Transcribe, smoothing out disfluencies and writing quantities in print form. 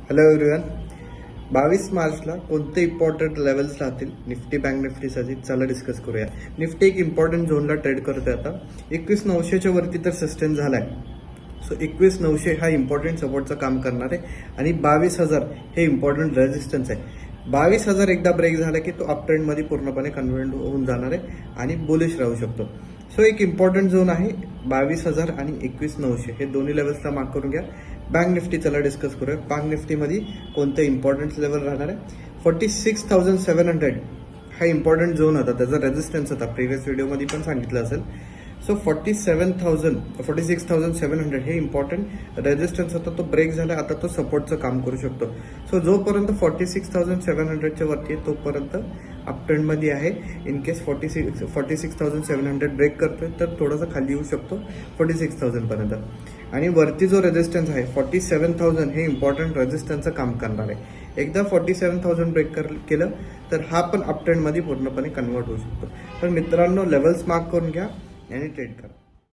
Hello everyone, 22 मार्चला कोणते important levels राहतील निफ्टी बँक निफ्टीसाठी चला डिस्कस करूया. निफ्टी एक इम्पॉर्टंट झोनला ट्रेड करतोय आता. 21,900च्या वरती तर सस्टेन झालाय. सो 21,900 हा इम्पॉर्टंट सपोर्टचं काम करणार आहे आणि 22,000 हे इम्पॉर्टंट रेजिस्टन्स आहे. 22,000 एकदा ब्रेक झाला की तो अप ट्रेंडमध्ये पूर्णपणे कन्व्हर्ट होऊन जाणार आहे आणि बुलिश राहू शकतो. सो एक इम्पॉर्टंट झोन आहे 22,000 आणि 21,900 हे दोन्ही लेवल्सला मार्क करून घ्या. बँक निफ्टी चला डिस्कस करूया. बँक निफ्टीमध्ये कोणते इम्पॉर्टंट लेवल राहणार आहे? 46,700 हा इम्पॉर्टंट झोन होता, त्याचा रेजिस्टन्स होता, प्रिव्हियस व्हिडिओमध्ये पण सांगितलं असेल. सो 46,700 हे इम्पॉर्टंट रेजिस्टन्स होता, तो ब्रेक झाला, आता तो सपोर्टचं काम करू शकतो. सो जोपर्यंत 46,700च्या वरती आहे तोपर्यंत अप ट्रेंडमध्ये आहे. इन केस 46,700 ब्रेक करतोय तर थोडंसं खाली येऊ शकतो 46,000 पर्यंत. आणि वरती जो रेजिस्टन्स आहे 47,000 हे इम्पॉर्टंट रेजिस्टन्सचं काम करणार आहे. एकदा 47,000 ब्रेक केलं तर हा पण अप ट्रेंडमध्ये पूर्णपणे कन्वर्ट होऊ शकतो. तर मित्रांनो, लेवल्स मार्क करून घ्या आणि ट्रेड करा.